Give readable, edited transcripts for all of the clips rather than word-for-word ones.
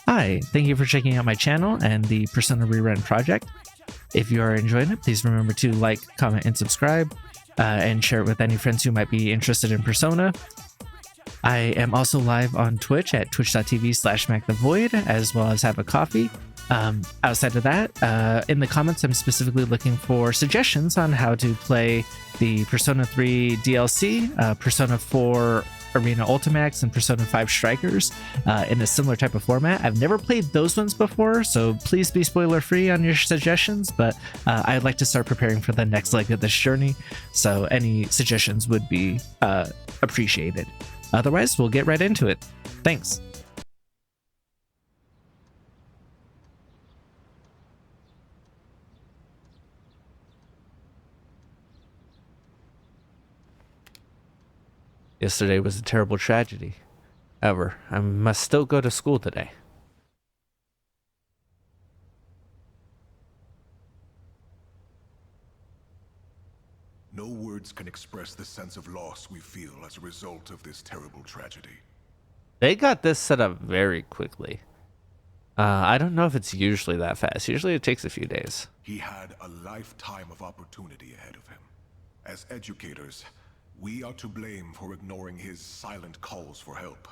Hi, thank you for checking out my channel and the Persona Rerun project. If you are enjoying it, please remember to like, comment, and subscribe, and share it with any friends who might be interested in Persona. I am also live on Twitch at twitch.tv/MacTheVoid, as well as have a coffee. Outside of that, in the comments, I'm specifically looking for suggestions on how to play the Persona 3 DLC, Persona 4 Arena Ultimax, and Persona 5 Strikers in a similar type of format. I've never played those ones before, so please be spoiler free on your suggestions, but I'd like to start preparing for the next leg of this journey, so any suggestions would be appreciated. Otherwise, we'll get right into it. Thanks. Yesterday was a terrible tragedy. However, I must still go to school today. No words can express the sense of loss we feel as a result of this terrible tragedy. They got this set up very quickly. I don't know if it's usually that fast. Usually it takes a few days. He had a lifetime of opportunity ahead of him. As educators, we are to blame for ignoring his silent calls for help.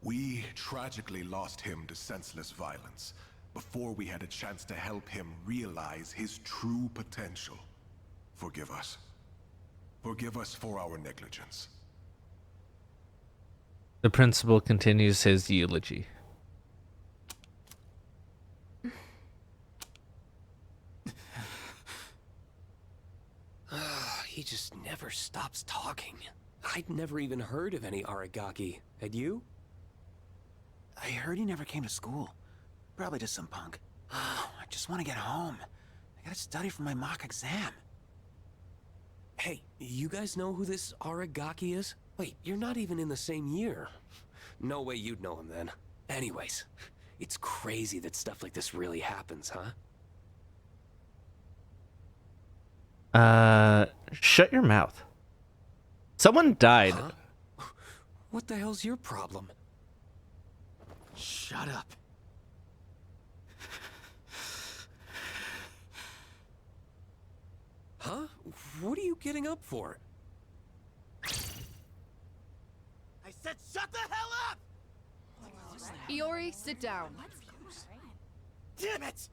We tragically lost him to senseless violence before we had a chance to help him realize his true potential. Forgive us. Forgive us for our negligence. The principal continues his eulogy. He just never stops talking. I'd never even heard of any Aragaki. Had you? I heard he never came to school. Probably just some punk. I just want to get home. I gotta study for my mock exam. Hey, you guys know who this Aragaki is? Wait, you're not even in the same year. No way you'd know him then. Anyways, it's crazy that stuff like this really happens, huh? Shut your mouth. Someone died. Huh? What the hell's your problem? Shut up. Huh? What are you getting up for? I said shut the hell up! Iori, sit down. Damn it!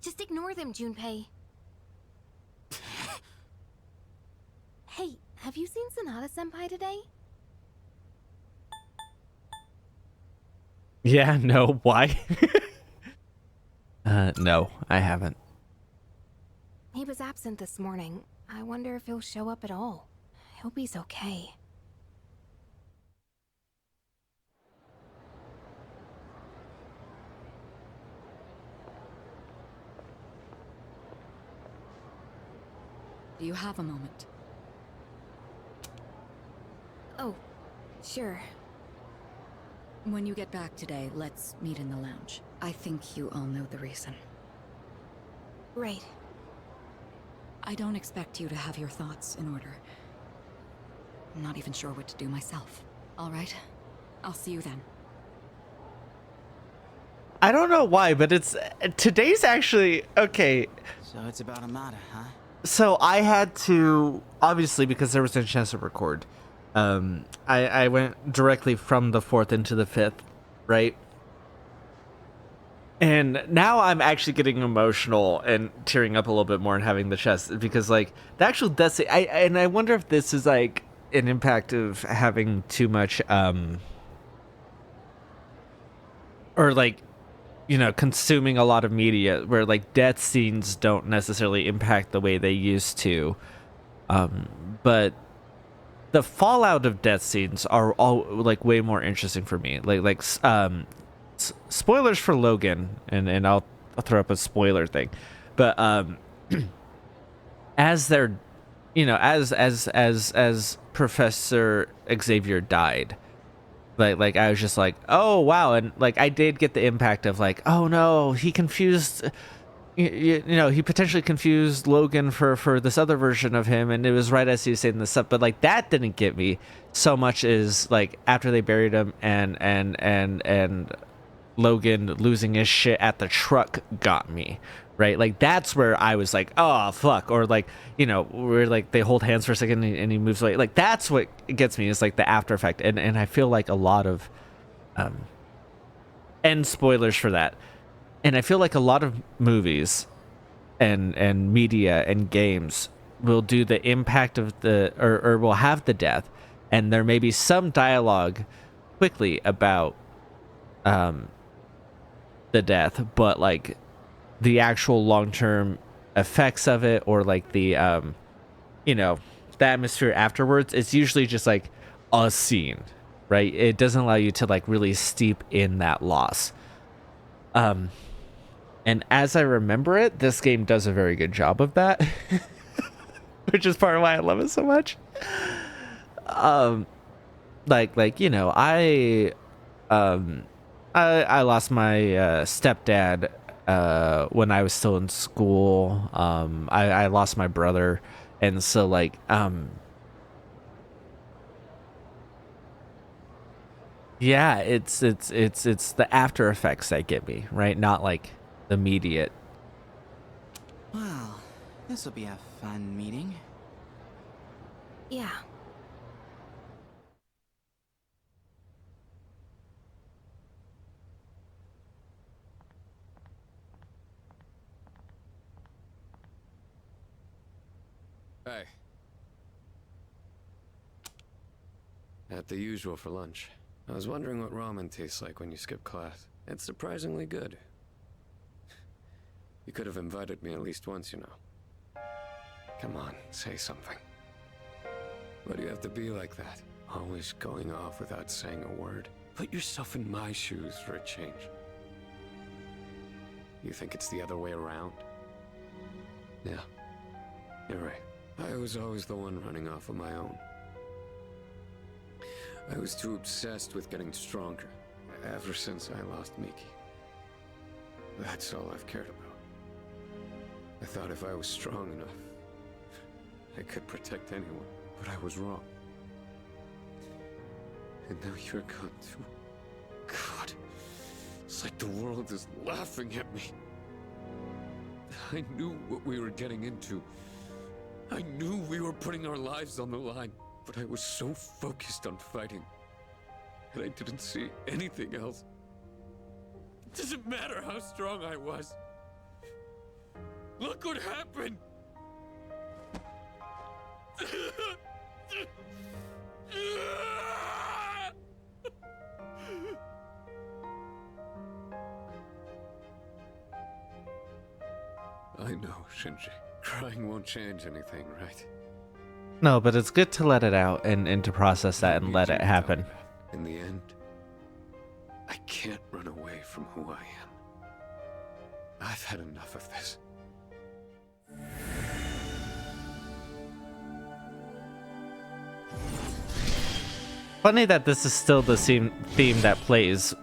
Just ignore them, Junpei. Hey, have you seen Sanada-senpai today? Yeah, no, why? No, I haven't. He was absent this morning. I wonder if he'll show up at all. I hope he's okay. Do you have a moment? Oh, sure. When you get back today, let's meet in the lounge. I think you all know the reason. Right. I don't expect you to have your thoughts in order. I'm not even sure what to do myself. All right? I'll see you then. I don't know why, but today's actually okay. So it's about Amada, huh? So I had to, obviously, because there was no chance to record. I went directly from the 4th into the 5th, right? And now I'm actually getting emotional and tearing up a little bit more and having the chest, because like the actual death scene, I wonder if this is like an impact of having too much or like, you know, consuming a lot of media where like death scenes don't necessarily impact the way they used to, but the fallout of death scenes are all like way more interesting for me. Spoilers for Logan, and I'll throw up a spoiler thing, but as they're, you know, as Professor Xavier died, like I was just like, oh wow, and like I did get the impact of like, oh no, he confused you know, he potentially confused Logan for this other version of him, and it was right as he was saying this stuff. But like that didn't get me so much as like after they buried him and Logan losing his shit at the truck got me, right? Like that's where I was like, oh fuck, or like, you know, where like they hold hands for a second and he moves away. Like that's what gets me, is like the after effect, and I feel like a lot of end spoilers for that. And I feel like a lot of movies and media and games will do the impact of the, or will have the death, and there may be some dialogue quickly about the death, but like the actual long-term effects of it, or like the you know, the atmosphere afterwards, it's usually just like a scene, right? It doesn't allow you to like really steep in that loss. And as I remember it, this game does a very good job of that, which is part of why I love it so much. Like you know, I lost my stepdad when I was still in school. I lost my brother, and so like yeah, it's the after effects that get me, right? Not like the immediate. Well, this'll be a fun meeting. Yeah. Hey. At the usual for lunch. I was wondering what ramen tastes like when you skip class. It's surprisingly good. You could have invited me at least once, you know. Come on, say something. Why do you have to be like that? Always going off without saying a word. Put yourself in my shoes for a change. You think it's the other way around? Yeah, you're right. I was always the one running off on my own. I was too obsessed with getting stronger, ever since I lost Miki. That's all I've cared about. I thought if I was strong enough, I could protect anyone, but I was wrong. And now you're gone too. God, it's like the world is laughing at me. I knew what we were getting into. I knew we were putting our lives on the line, but I was so focused on fighting, and I didn't see anything else. It doesn't matter how strong I was. Look what happened! I know, Shinji. Crying won't change anything, right? No, but it's good to let it out and to process that and let it happen. In the end, I can't run away from who I am. I've had enough of this. Funny that this is still the same theme that plays.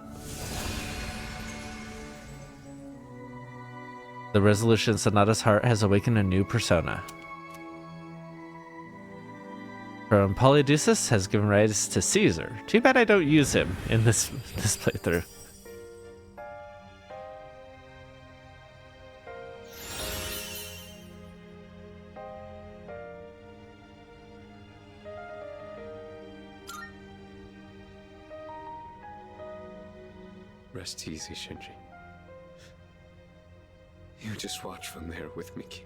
The resolution Sonata's heart has awakened a new persona. From Polydeuces has given rise to Caesar. Too bad I don't use him in this playthrough. Rest easy, Shinji. You just watch from there with Miki.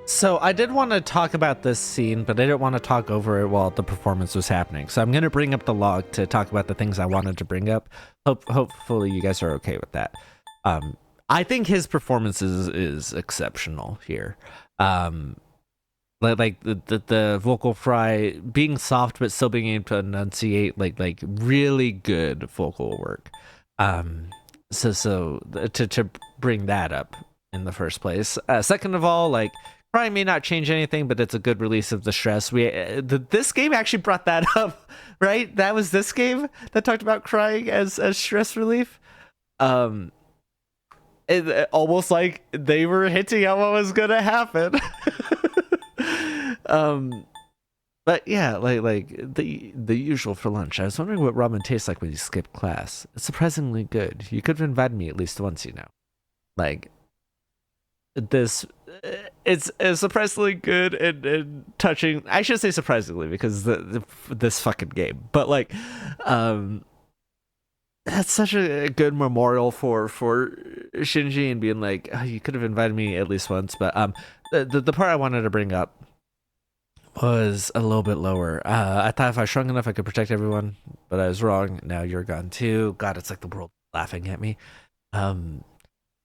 So I did want to talk about this scene, but I didn't want to talk over it while the performance was happening. So I'm going to bring up the log to talk about the things I wanted to bring up. Hopefully you guys are okay with that. I think his performance is exceptional here. Like the vocal fry being soft but still being able to enunciate, like really good vocal work. So to bring that up in the first place. Second of all, like, crying may not change anything, but it's a good release of the stress. This game actually brought that up, right? That was this game that talked about crying as stress relief. almost like they were hinting at what was gonna happen. But yeah, like the usual for lunch. I was wondering what ramen tastes like when you skip class. It's surprisingly good. You could have invited me at least once, Like this, it's surprisingly good and touching. I should say surprisingly because this fucking game, but like, that's such a good memorial for Shinji and being like, oh, you could have invited me at least once. But the part I wanted to bring up was a little bit lower. I thought if I shrunk enough, I could protect everyone, but I was wrong. Now you're gone too. God, it's like the world laughing at me.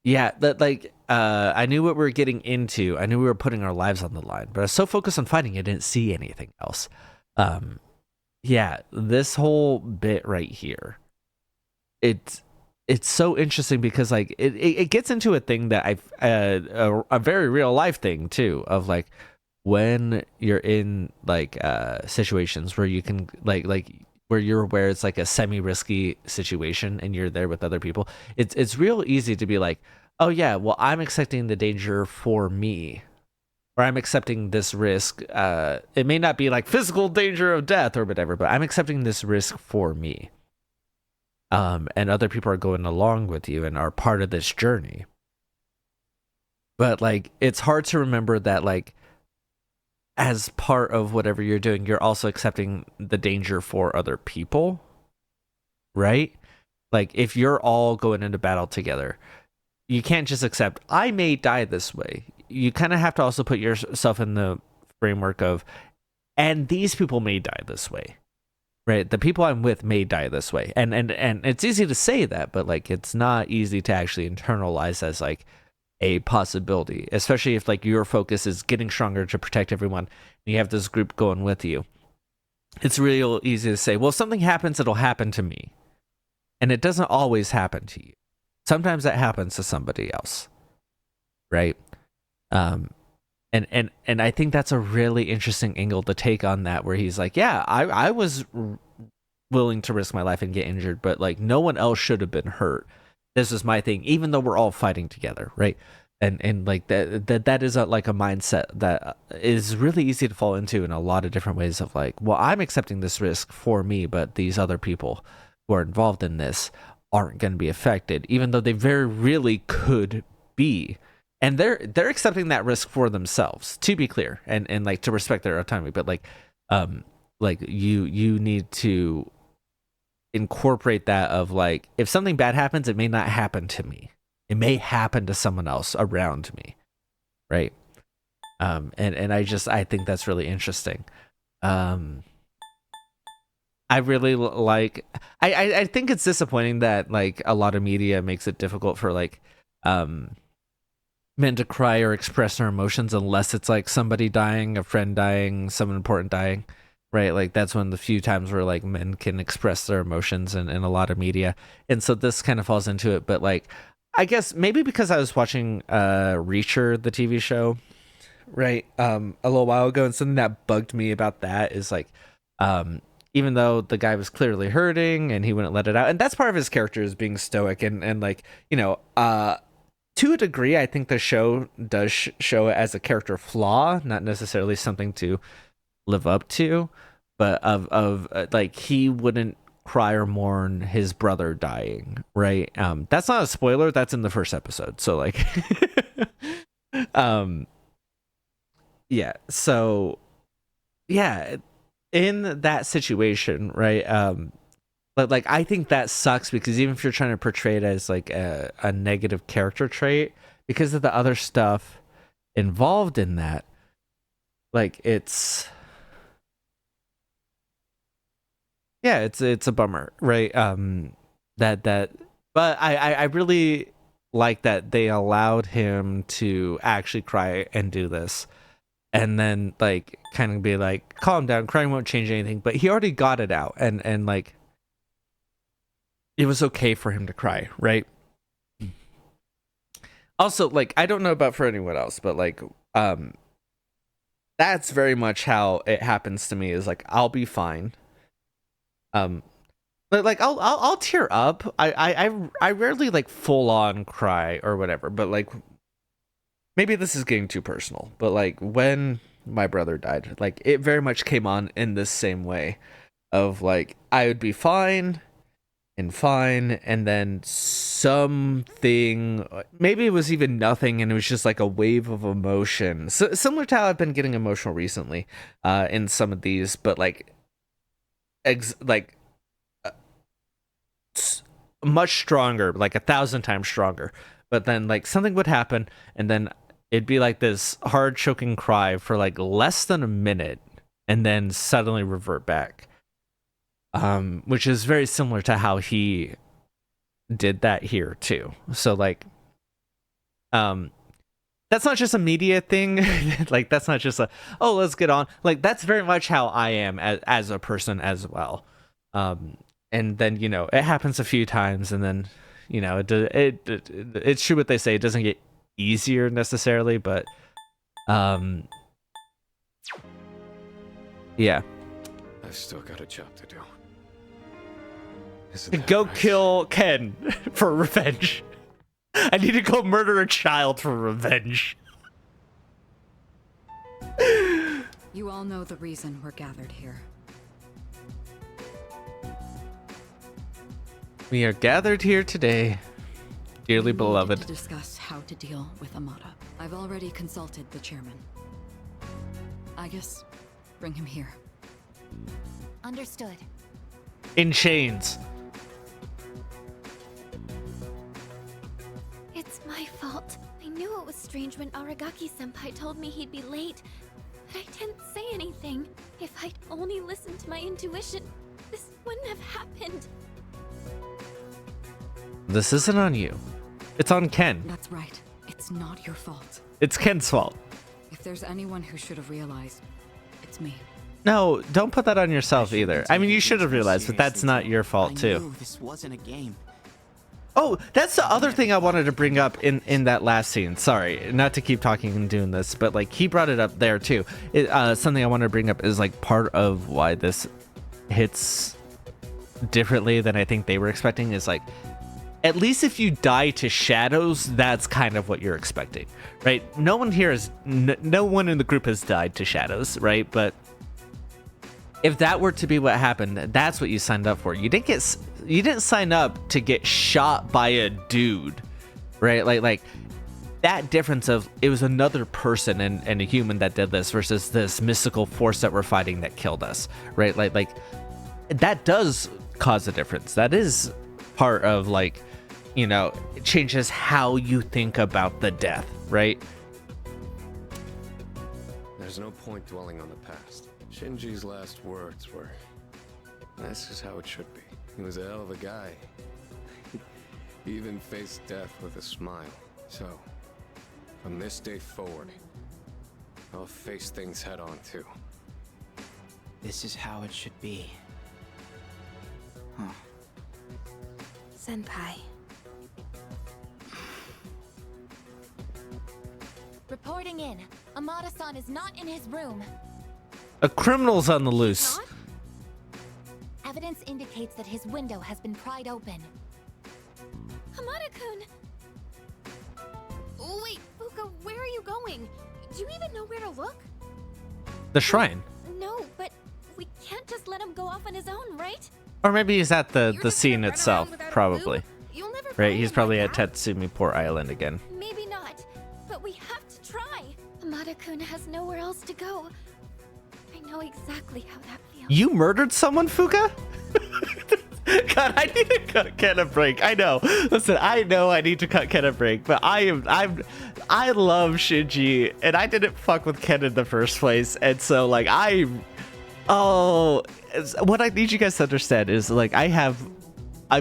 Yeah, that like I knew what we were getting into. I knew we were putting our lives on the line, but I was so focused on fighting, I didn't see anything else. Yeah, this whole bit right here, it's so interesting because like it gets into a thing that a very real life thing too, of like when you're in like situations where you can like where you're aware it's like a semi-risky situation and you're there with other people, it's real easy to be like, oh yeah, well, I'm accepting the danger for me, or I'm accepting this risk. It may not be like physical danger of death or whatever, but I'm accepting this risk for me. And other people are going along with you and are part of this journey. But like, it's hard to remember that like, as part of whatever you're doing, you're also accepting the danger for other people, right? Like, if you're all going into battle together, you can't just accept, I may die this way. You kind of have to also put yourself in the framework of, and these people may die this way, right? The people I'm with may die this way. And it's easy to say that, but like, it's not easy to actually internalize as like a possibility, especially if like your focus is getting stronger to protect everyone and you have this group going with you. It's real easy to say, well, if something happens, it'll happen to me. And it doesn't always happen to you. Sometimes that happens to somebody else, right? And I think that's a really interesting angle to take on that, where he's like, yeah, I was willing to risk my life and get injured, but like no one else should have been hurt. This is my thing, even though we're all fighting together, right? And like that is like a mindset that is really easy to fall into in a lot of different ways of like, well, I'm accepting this risk for me, but these other people who are involved in this aren't going to be affected, even though they very really could be. And they're accepting that risk for themselves, to be clear, and like to respect their autonomy. But like you need to incorporate that of like, if something bad happens, it may not happen to me. It may happen to someone else around me, right? And I think that's really interesting. I really like. I think it's disappointing that like a lot of media makes it difficult for like men to cry or express their emotions unless it's like somebody dying, a friend dying, someone important dying. Right, like that's one of the few times where like men can express their emotions in a lot of media, and so this kind of falls into it. But like, I guess maybe because I was watching Reacher, the TV show, right, a little while ago, and something that bugged me about that is like, even though the guy was clearly hurting and he wouldn't let it out, and that's part of his character is being stoic and like, you know, to a degree, I think the show does show it as a character flaw, not necessarily something to live up to, but of like, he wouldn't cry or mourn his brother dying, right? That's not a spoiler, that's in the first episode, so like yeah, so yeah, in that situation, right, but like, I think that sucks because even if you're trying to portray it as like a negative character trait, because of the other stuff involved in that, like it's a bummer, right? But I really like that they allowed him to actually cry and do this, and then like kind of be like, calm down, crying won't change anything. But he already got it out, and like it was okay for him to cry, right? Also, like, I don't know about for anyone else, but like that's very much how it happens to me, is like, I'll be fine. Like I'll tear up. I rarely like full on cry or whatever, but like maybe this is getting too personal, but like when my brother died, like it very much came on in this same way of like I would be fine, and then something, maybe it was even nothing, and it was just like a wave of emotion. So similar to how I've been getting emotional recently in some of these, but like much stronger, like 1,000 times stronger. But then like something would happen, and then it'd be like this hard choking cry for like less than a minute, and then suddenly revert back. Which is very similar to how he did that here too. So like that's not just a media thing. Like that's not just a, oh, let's get on. Like that's very much how I am as a person as well. And then, you know, it happens a few times, and then, you know, it's true what they say. It doesn't get easier necessarily, but yeah. I've still got a job to do. Go kill Ken for revenge. I need to go murder a child for revenge. You all know the reason we're gathered here. We are gathered here today, dearly We beloved. needed to discuss how to deal with Amada. I've already consulted the chairman. I guess bring him here. Understood. In chains. It's my fault. I knew it was strange when Aragaki-senpai told me he'd be late, but I didn't say anything. If I'd only listened to my intuition, this wouldn't have happened. This isn't on you. It's on Ken. That's right. It's not your fault. It's Ken's fault. If there's anyone who should have realized, it's me. No, don't put that on yourself either. I mean, you should have realized, but that's not your fault I too. knew this wasn't a game. Oh, that's the other thing I wanted to bring up in that last scene. Sorry, not to keep talking and doing this, but like he brought it up there too. Something I wanted to bring up is like part of why this hits differently than I think they were expecting is like, at least if you die to shadows, that's kind of what you're expecting, right? No one here is, no one in the group has died to shadows, right? But if that were to be what happened, that's what you signed up for. You didn't sign up to get shot by a dude, right? Like that difference of it was another person and a human that did this versus this mystical force that we're fighting that killed us, right? Like that does cause a difference. That is part of like, you know, it changes how you think about the death, right? There's no point dwelling on the past. Shinji's last words were, "This is how it should be." He was a hell of a guy. He even faced death with a smile. So, from this day forward, I'll face things head on too. This is how it should be. Huh. Senpai. Reporting in. Amada-san is not in his room. A criminal's on the loose. Not? Evidence indicates that his window has been pried open. Hamada-kun! Wait, Fuka, where are you going? Do you even know where to look? The shrine. No, but we can't just let him go off on his own, right? Or maybe he's at You're the just scene gonna run itself, around without a probably. loop? You'll never Right, find he's him probably like at that. Tatsumi Port Island again. Maybe not, but we have to try. Hamada-kun has nowhere else to go. I know exactly how that feels. You murdered someone, Fuka? God, I need to cut Ken a break. I know. Listen, I know I need to cut Ken a break, but I love Shinji, and I didn't fuck with Ken in the first place, and so like what I need you guys to understand is like I've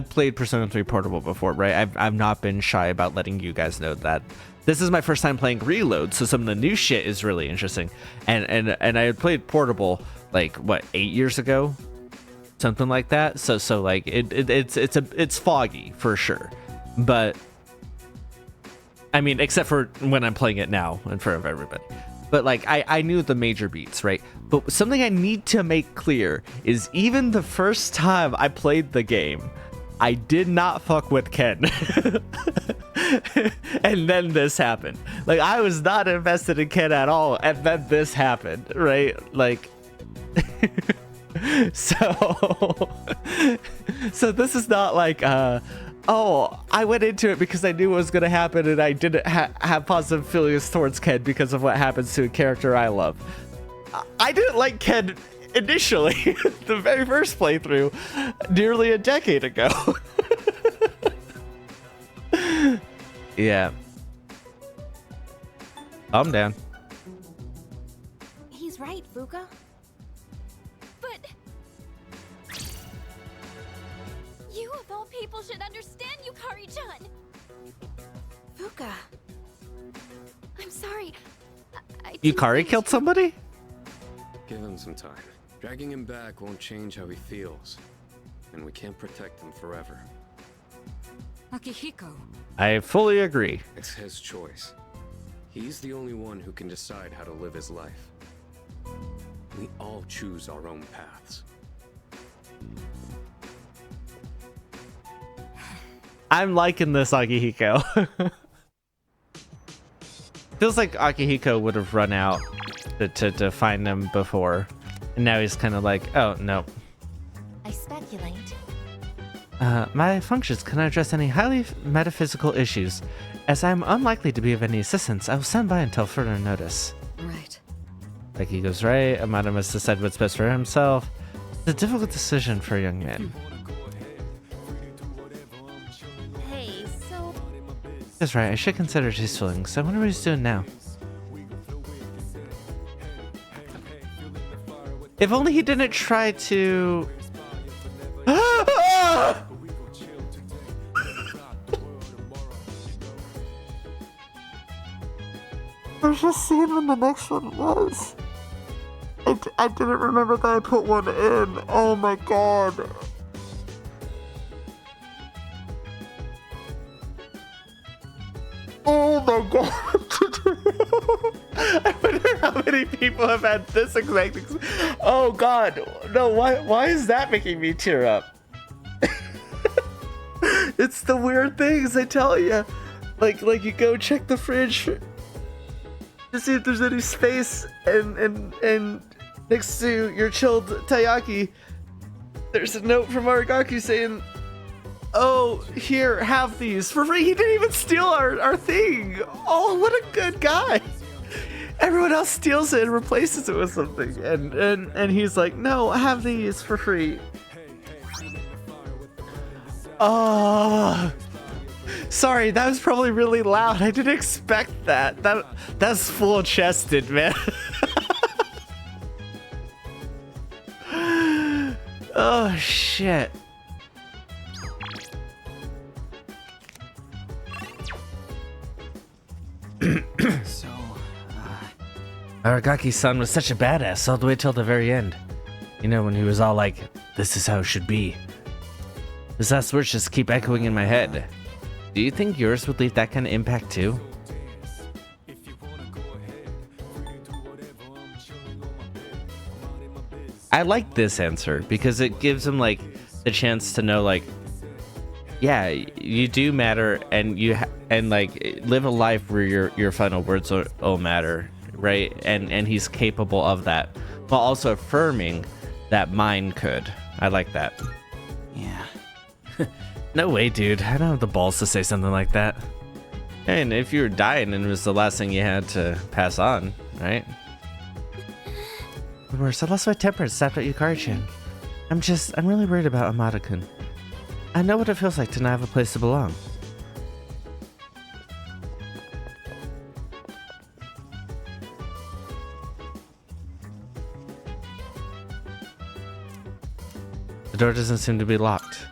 played Persona 3 Portable before, right? I've not been shy about letting you guys know that this is my first time playing Reload, so some of the new shit is really interesting. And I had played Portable like what 8 years ago, something like that. So like it's foggy for sure, but I mean, except for when I'm playing it now in front of everybody. but like I knew the major beats, right? But something I need to make clear is even the first time I played the game, I did not fuck with Ken. And then this happened. Like, I was not invested in Ken at all, and then this happened, right? Like, so this is not like, oh, I went into it because I knew what was going to happen, and I didn't have positive feelings towards Ken because of what happens to a character I love. I didn't like Ken initially, the very first playthrough, nearly a decade ago. Yeah. I'm down. He's right, Fuka. But you of all people should understand, Yukari-chan. Fuka. I'm sorry. I didn't Yukari mean killed to- somebody? Give him some time. Dragging him back won't change how he feels. And we can't protect him forever. Akihiko. I fully agree. It's his choice. He's the only one who can decide how to live his life. We all choose our own paths. I'm liking this, Akihiko. Feels like Akihiko would have run out to find him before. And now he's kind of like, oh, no. I speculate. My functions can address any highly metaphysical issues. As I'm unlikely to be of any assistance, I will stand by until further notice. Right. Like he goes, right, Amada must decide what's best for himself. It's a difficult decision for a young man. Hey, so That's right, I should consider his feelings. I wonder what he's doing now. If only he didn't try to... There's just seeing when the next one was. I didn't remember that I put one in. Oh my god. Oh my god. I wonder how many people have had this exact oh god. No, why is that making me tear up? It's the weird things, I tell you. Like you go check the fridge to see if there's any space, and next to your chilled taiyaki, there's a note from Aragaki saying, oh, here, have these for free. He didn't even steal our thing. Oh, what a good guy. Everyone else steals it and replaces it with something, and he's like, no, have these for free. Oh, sorry, that was probably really loud. I didn't expect that. That's full chested, man. Oh shit. So, Aragaki's son was such a badass all the way till the very end. You know, when he was all like, this is how it should be. His last words just keep echoing in my head. Do you think yours would leave that kind of impact too? I like this answer because it gives him like the chance to know, like, yeah, you do matter, and and like live a life where your final words will matter, right? And he's capable of that, while also affirming that mine could. I like that. yeah. No way, dude. I don't have the balls to say something like that. And if you were dying and it was the last thing you had to pass on, right? The worst, I lost my temper and snapped at Yukari-chan. I'm really worried about Amada-kun. I know what it feels like to not have a place to belong. The door doesn't seem to be locked.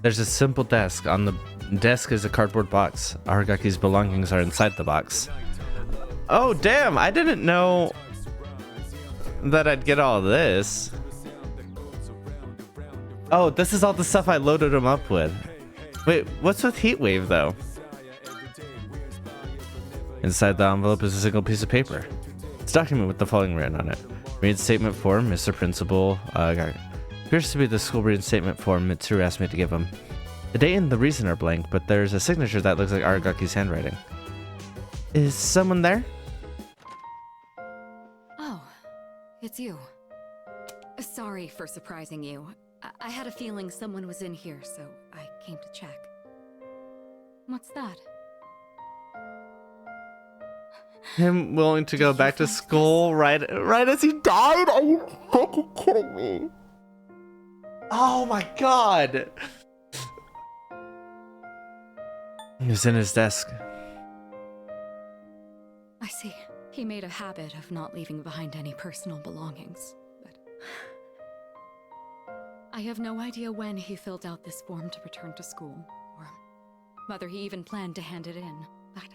There's a simple desk. On the desk is a cardboard box. Aragaki's belongings are inside the box. Oh, damn! I didn't know that I'd get all this. Oh, this is all the stuff I loaded him up with. Wait, what's with Heatwave, though? Inside the envelope is a single piece of paper. It's a document with the following written on it. Reinstatement form, Mr. Principal. Appears to be the school reinstatement form Mitsuru asked me to give him. The date and the reason are blank, but there's a signature that looks like Aragaki's handwriting. Is someone there? Oh, it's you. Sorry for surprising you. I had a feeling someone was in here, so I came to check. What's that? Him willing to go back to school right as he died? Are you fucking kidding me? Oh my god! He was in his desk. I see. He made a habit of not leaving behind any personal belongings, but... I have no idea when he filled out this form to return to school, or whether he even planned to hand it in, but...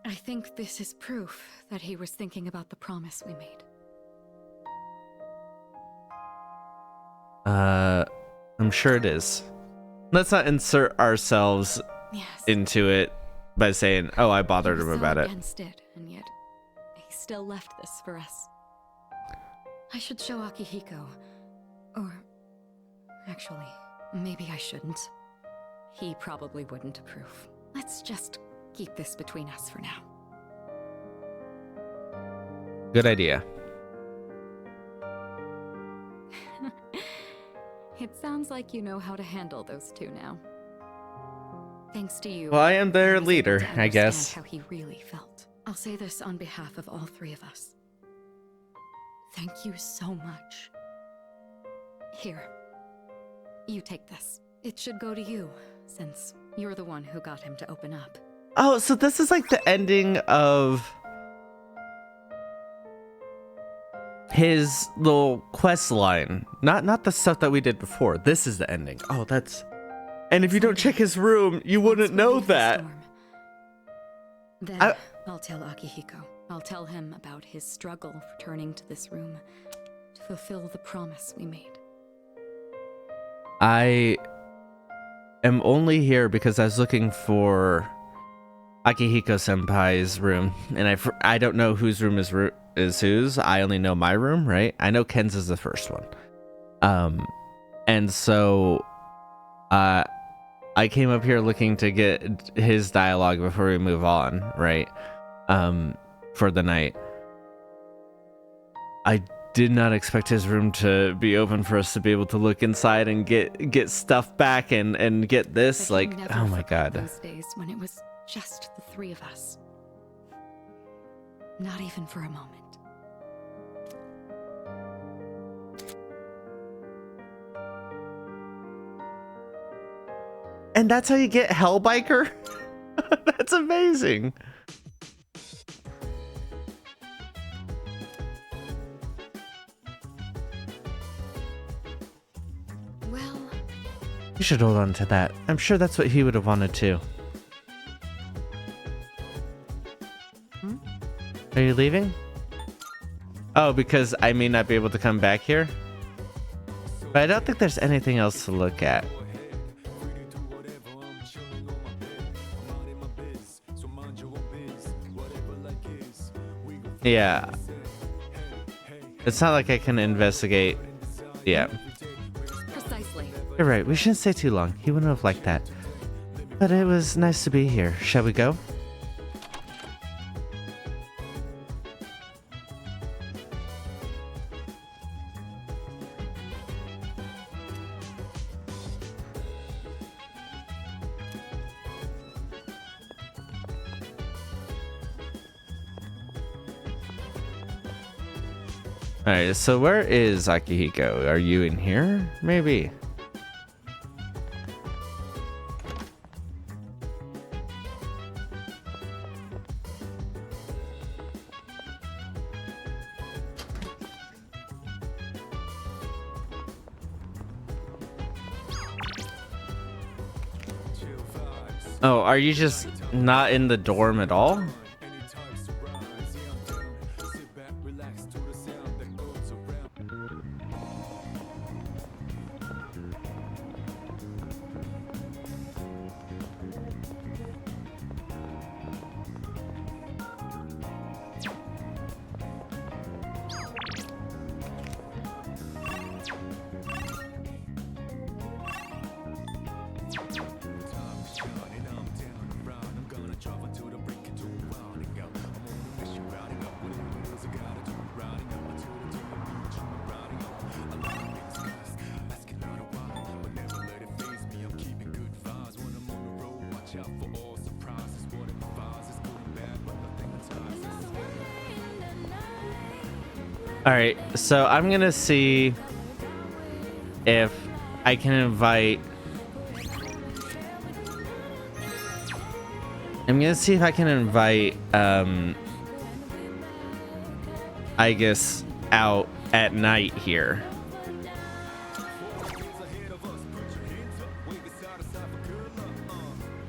I think this is proof that he was thinking about the promise we made. I'm sure it is. Let's not insert ourselves into it by saying, "Oh, I bothered him about it." Against it, and yet he still left this for us. I should show Akihiko, or actually, maybe I shouldn't. He probably wouldn't approve. Let's just keep this between us for now. Good idea. It sounds like you know how to handle those two now. Thanks to you. Well, I am their was able leader, to I guess. understand how he really felt. I'll say this on behalf of all three of us. Thank you so much. Here. You take this. It should go to you, since you're the one who got him to open up. Oh, so this is like the ending of his little quest line. Not the stuff that we did before. This is the ending. Oh, that's... And if you don't check his room, you wouldn't know that. Then I'll tell Akihiko. I'll tell him about his struggle returning to this room to fulfill the promise we made. I am only here because I was looking for Akihiko-senpai's room, and I don't know whose room is whose. I only know my room, right? I know Ken's is the first one. And so I came up here looking to get his dialogue before we move on, right? For the night. I did not expect his room to be open for us to be able to look inside and get stuff back and get this. Like, oh my god. Those days when it was just the three of us. Not even for a moment. And that's how you get Hellbiker? That's amazing. Well, You should hold on to that. I'm sure that's what he would have wanted too. Are you leaving? Oh, because I may not be able to come back here? But I don't think there's anything else to look at. Yeah. It's not like I can investigate. Yeah. precisely. You're right. We shouldn't stay too long. He wouldn't have liked that. But it was nice to be here. Shall we go? Alright, so where is Akihiko? Are you in here? Maybe. Oh, are you just not in the dorm at all? All right, so I'm gonna see if I can invite. I'm gonna see if I can invite Aigis out at night here.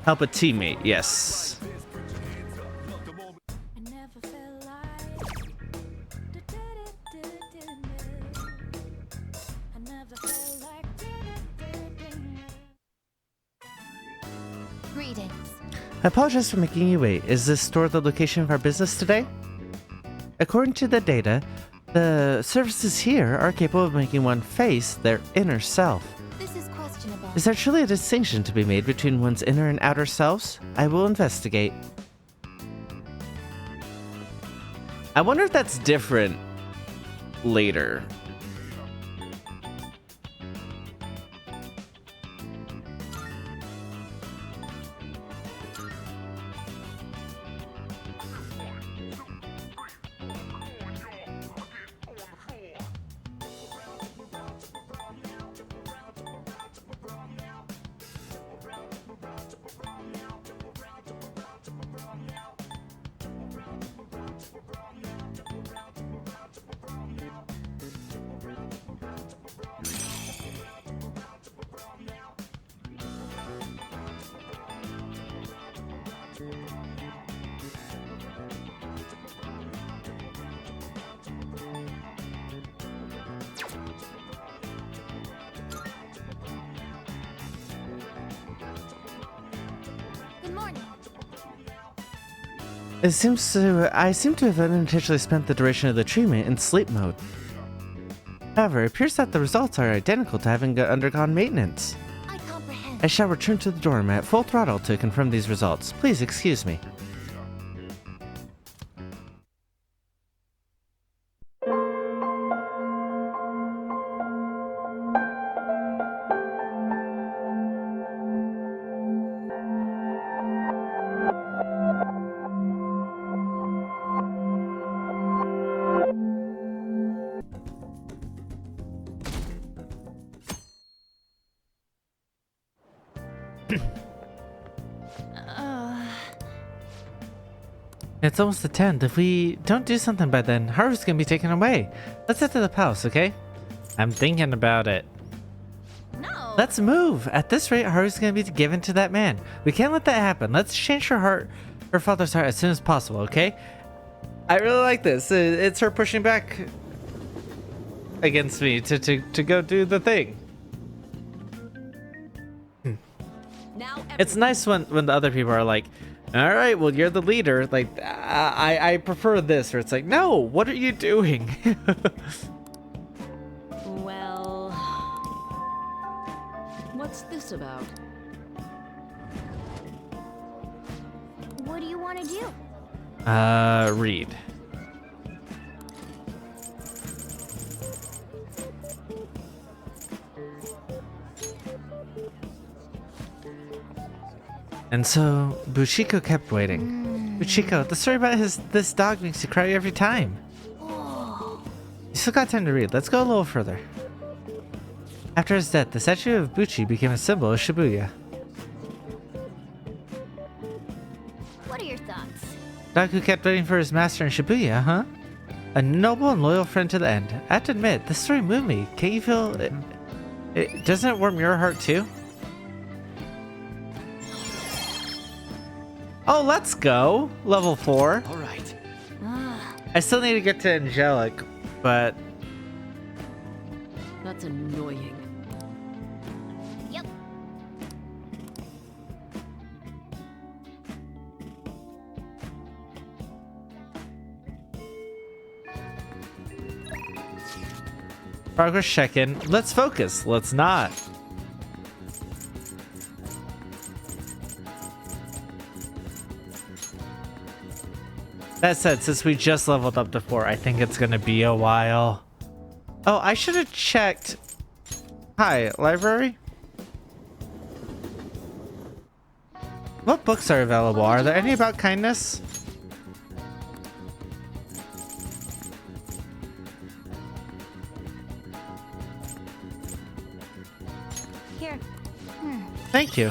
Help a teammate, yes. Greetings. I apologize for making you wait. Is this store the location of our business today? According to the data, the services here are capable of making one face their inner self. This is questionable. Is there truly a distinction to be made between one's inner and outer selves? I will investigate. I wonder if that's different later. Good morning. I seem to have unintentionally spent the duration of the treatment in sleep mode. However, it appears that the results are identical to having undergone maintenance. I comprehend. I shall return to the dorm at full throttle to confirm these results. Please excuse me. It's almost the 10th. If we don't do something by then, Haru's gonna be taken away. Let's head to the palace, okay? I'm thinking about it. No. Let's move. At this rate, Haru's gonna be given to that man. We can't let that happen. Let's change her father's heart as soon as possible, okay? I really like this. It's her pushing back against me to go do the thing. Now It's nice when the other people are like, all right, well, you're the leader. Like, I prefer this. Or it's like, no, what are you doing? Well, what's this about? what do you want to do? Read. And so Bushiko kept waiting. Bushiko, the story about this dog makes you cry every time. You still got time to read. Let's go a little further. After his death, the statue of Buchi became a symbol of Shibuya. What are your thoughts? Dog who kept waiting for his master in Shibuya, huh? A noble and loyal friend to the end. I have to admit, this story moved me. Can't you feel it? Doesn't it warm your heart too? Oh, let's go. Level 4. All right. I still need to get to Angelic, but That's annoying. Yep. progress check-in. Let's focus. Let's not. That said, since we just leveled up to 4, I think it's gonna be a while. Oh, I should have checked. Hi, library? What books are available? Are there any about kindness? Here. Thank you.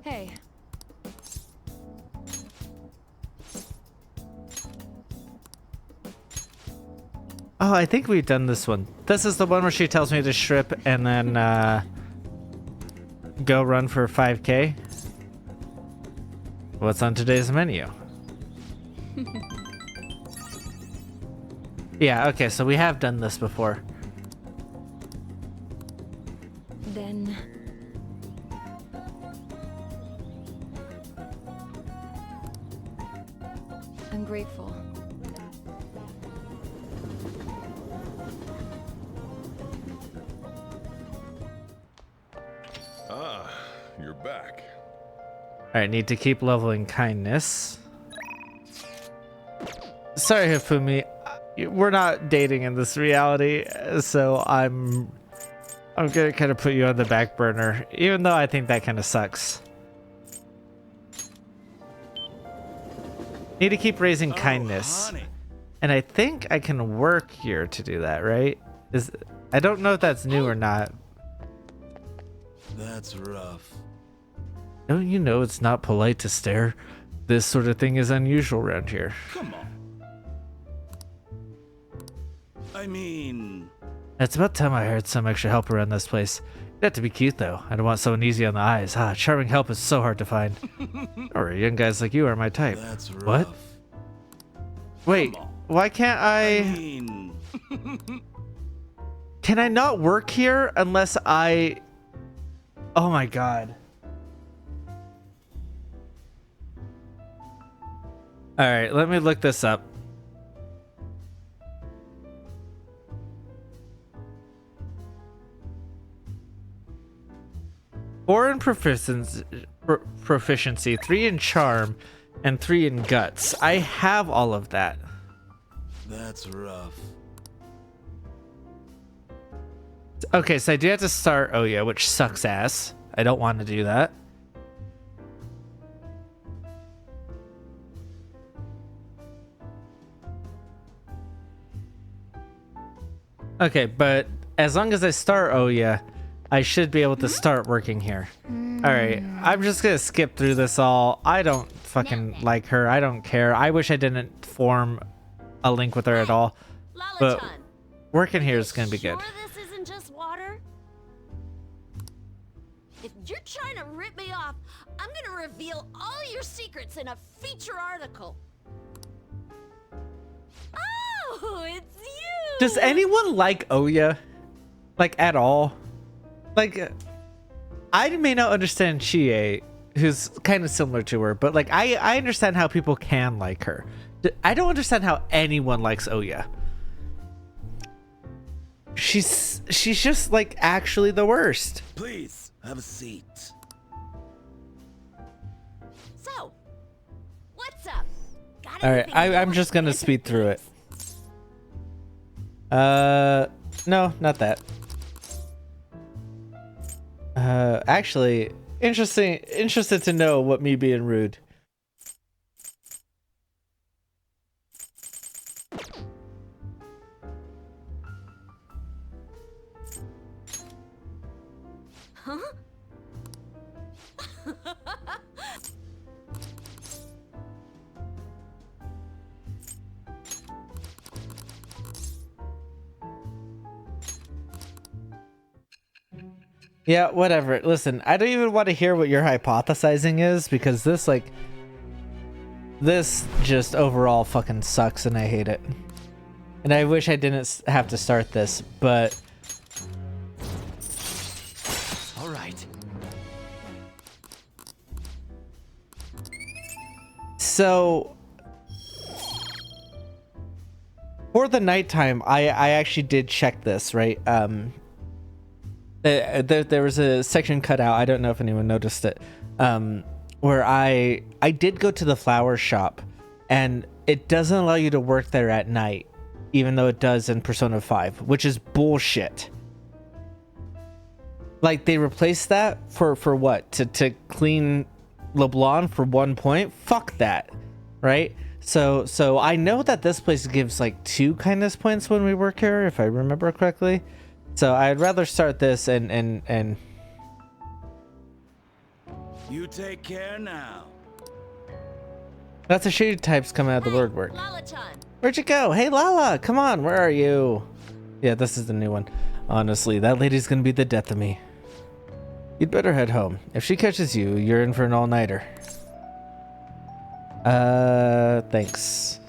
Hey. Oh, I think we've done this one. This is the one where she tells me to strip and then go run for 5K. What's on today's menu? Yeah, okay, so we have done this before. Then... I'm grateful. Ah, you're back. Alright, need to keep leveling kindness. Sorry, Hifumi. We're not dating in this reality, so I'm gonna kind of put you on the back burner, even though I think that kind of sucks. Need to keep raising kindness. Honey. And I think I can work here to do that, right? I don't know if that's new or not. That's rough. Don't you know it's not polite to stare? This sort of thing is unusual around here. Come on. I mean... It's about time I hired some extra help around this place. It'd have to be cute though. I don't want someone easy on the eyes. Charming help is so hard to find. Or young guys like you are my type. That's rough. What? Wait, why can't I mean... Can I not work here unless I... Oh my god. Alright, let me look this up. Foreign proficiency, 3 in charm, and 3 in guts. I have all of that. That's rough. Okay, so I do have to start Oya, which sucks ass. I don't want to do that. Okay, but as long as I start Oya, I should be able to start working here. Alright, I'm just gonna skip through this all. I don't fucking like her. I don't care. I wish I didn't form a link with her at all. But working here is gonna be good. This isn't just water? If you're trying to rip me off, I'm gonna reveal all your secrets in a feature article. Oh, it's you! Does anyone like Oya? Like, at all? Like, I may not understand Chie, who's kind of similar to her, but like, I understand how people can like her. I don't understand how anyone likes Oya. She's just like actually the worst. Please, have a seat. So, what's up? Got All right, anything you I'm want just gonna to speed through it. No, not that. Actually, interested to know what me being rude. Huh? Yeah, whatever. Listen, I don't even want to hear what your hypothesizing is because this just overall fucking sucks and I hate it. And I wish I didn't have to start this, but All right. so for the nighttime, I actually did check this, right? There was a section cut out. I don't know if anyone noticed it, where I did go to the flower shop, and it doesn't allow you to work there at night, even though it does in Persona 5, which is bullshit. Like, they replaced that for what? To clean LeBlanc for 1 point? Fuck that, right? So I know that this place gives like 2 kindness points when we work here, if I remember correctly. So I'd rather start this and You take care now. that's a shady types coming out of the word work. Lala-chan. Where'd you go? Hey Lala, come on, where are you? Yeah, this is the new one. Honestly, that lady's gonna be the death of me. You'd better head home. If she catches you, you're in for an all-nighter. Thanks.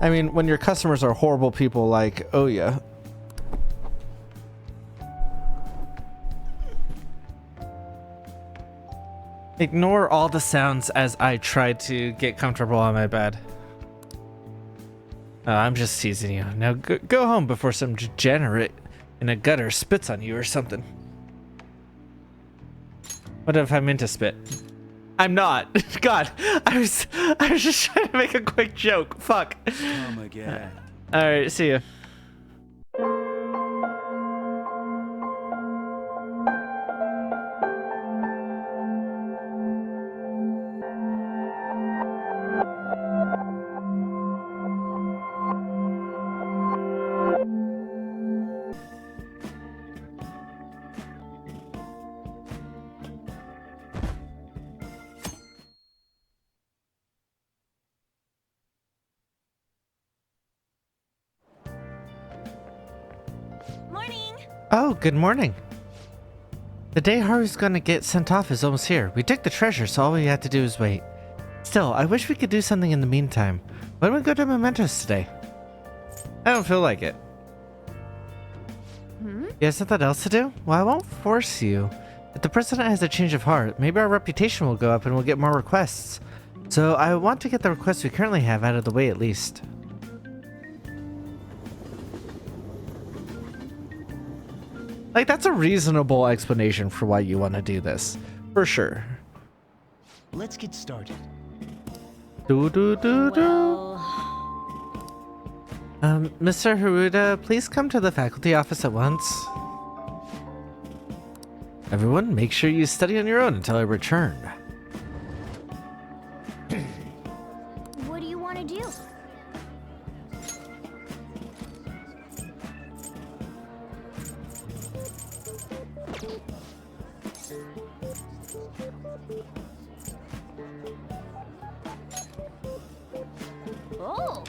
I mean, when your customers are horrible people like, oh yeah. Ignore all the sounds as I try to get comfortable on my bed. I'm just teasing you. Now go home before some degenerate in a gutter spits on you or something. What if I'm into spit? I'm not. God, I was just trying to make a quick joke. Fuck. Come again. All right, see ya. Morning. Oh, good morning. The day Haru's gonna get sent off is almost here. We took the treasure, so all we have to do is wait. Still, I wish we could do something in the meantime. Why don't we go to Mementos today? I don't feel like it. You have something else to do? Well, I won't force you. If the president has a change of heart, maybe our reputation will go up and we'll get more requests. So I want to get the requests we currently have out of the way at least. Like, that's a reasonable explanation for why you want to do this. For sure. Let's get started. Well, Mr. Haruda, please come to the faculty office at once. Everyone, make sure you study on your own until I return. What do you want to do? oh,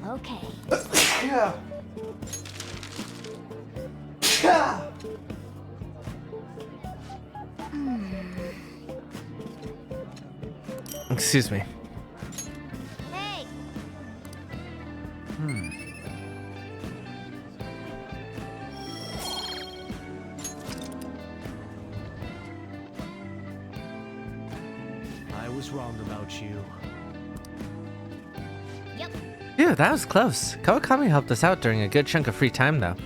Okay. Yeah. Yeah. Excuse me. Hey, I was wrong about you. Phew, that was close. Kawakami helped us out during a good chunk of free time, though.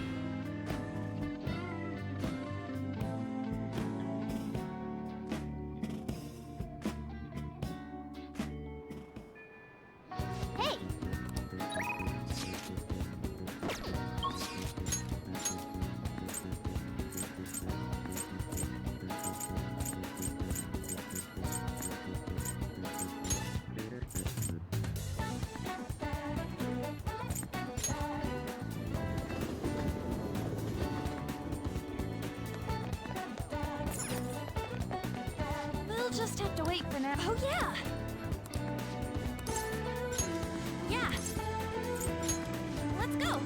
hey. we'll just have to wait for now. Oh yeah. Yeah. Let's go.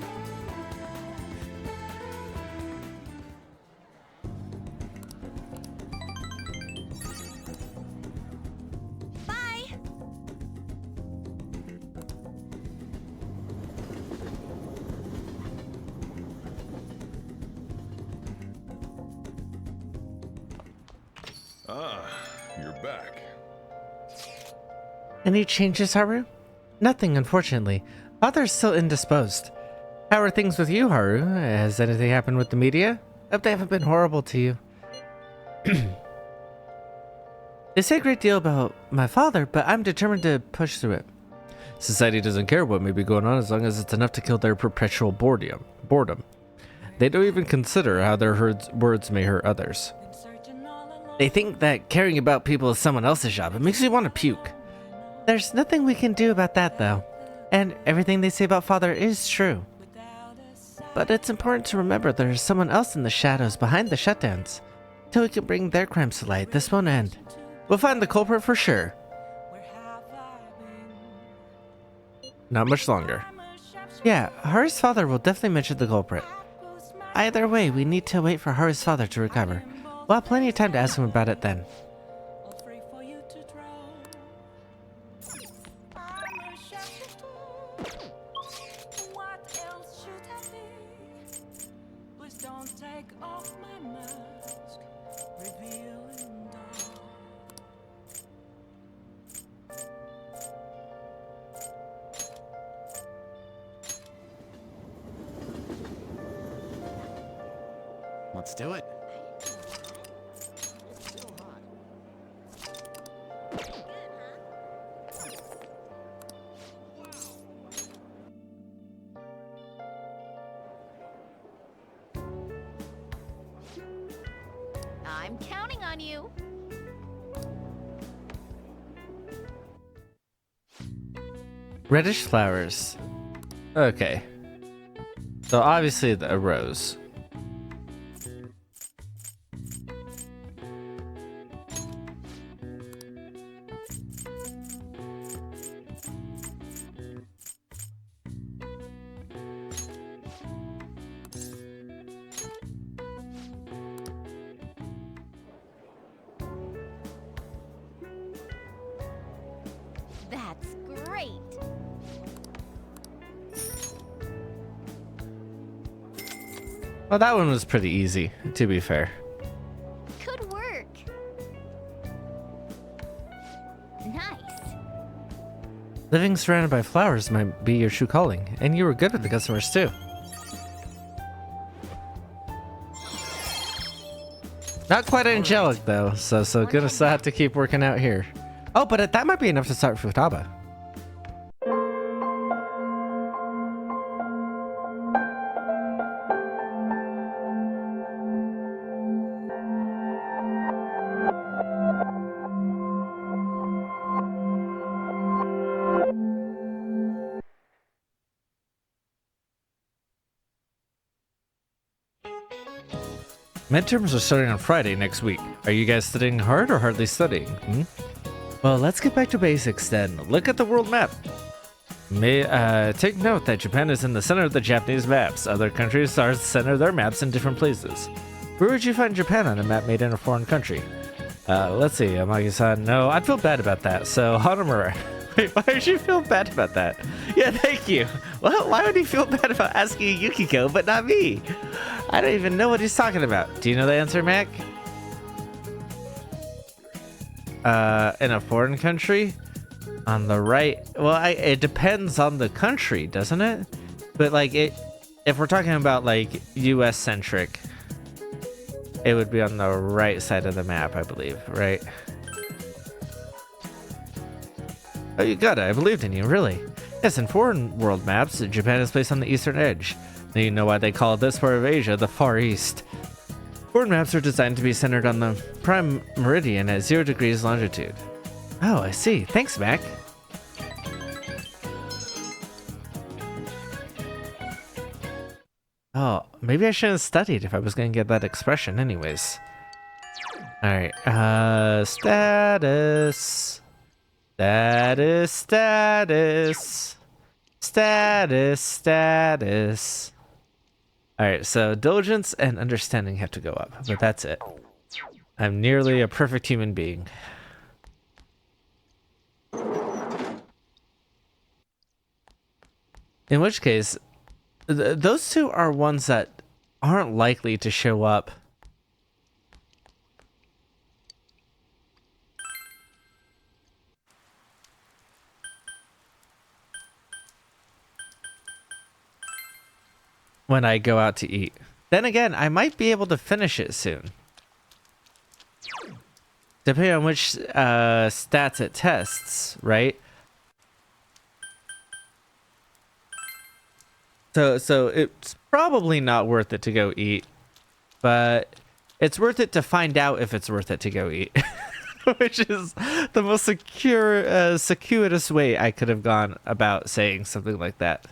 Bye. Ah, you're back. Any changes, Haru? Nothing, unfortunately. Father's still indisposed. How are things with you, Haru? Has anything happened with the media? Hope they haven't been horrible to you. They say a great deal about my father, but I'm determined to push through it. Society doesn't care what may be going on as long as it's enough to kill their perpetual boredom. They don't even consider how their words may hurt others. They think that caring about people is someone else's job. It makes me want to puke. There's nothing we can do about that, though. And everything they say about Father is true. But it's important to remember there's someone else in the shadows behind the shutdowns. Till we can bring their crimes to light, this won't end. We'll find the culprit for sure. Not much longer. Yeah, Haru's father will definitely mention the culprit. Either way, we need to wait for Haru's father to recover. We'll have plenty of time to ask him about it then. Let's do it. I'm counting on you. Reddish flowers. Okay. So obviously a rose. That's great. Well, that one was pretty easy, to be fair. Good work. Nice. Living surrounded by flowers might be your true calling, and you were good with the customers too. Not quite angelic though, so gonna still have to keep working out here. Oh, but that might be enough to start Futaba. Midterms are starting on Friday next week. Are you guys studying hard or hardly studying? Well, let's get back to basics then. Look at the world map. Take note that Japan is in the center of the Japanese maps. Other countries are center their maps in different places. Where would you find Japan on a map made in a foreign country? Let's see, Amagi-san. No, I'd feel bad about that. So, Hanamura. Wait, why would you feel bad about that? Yeah, thank you. Well, why would he feel bad about asking Yukiko, but not me? I don't even know what he's talking about. Do you know the answer, Mac? In a foreign country? On the right? Well, it depends on the country, doesn't it? But like if we're talking about like US centric, it would be on the right side of the map, I believe, right? Oh, you got it. I believed in you, really. Yes, in foreign world maps, Japan is placed on the eastern edge. Now you know why they call this part of Asia the Far East. Foreign maps are designed to be centered on the prime meridian at 0 degrees longitude. Oh, I see. Thanks, Mac. Oh, maybe I shouldn't have studied if I was going to get that expression anyways. Alright, status. Alright, so diligence and understanding have to go up, but that's it. I'm nearly a perfect human being. In which case, those two are ones that aren't likely to show up. When I go out to eat. Then again, I might be able to finish it soon. Depending on which stats it tests, right? So it's probably not worth it to go eat, but it's worth it to find out if it's worth it to go eat, which is the most circuitous way I could have gone about saying something like that.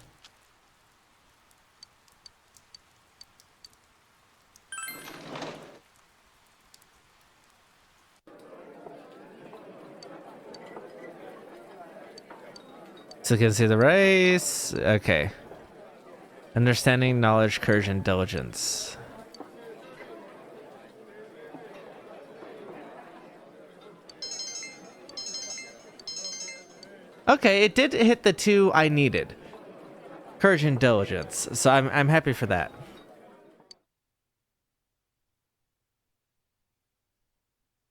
So you can see the rice. Okay. Understanding, knowledge, courage, and diligence. Okay, it did hit the two I needed. Courage and diligence. So I'm happy for that.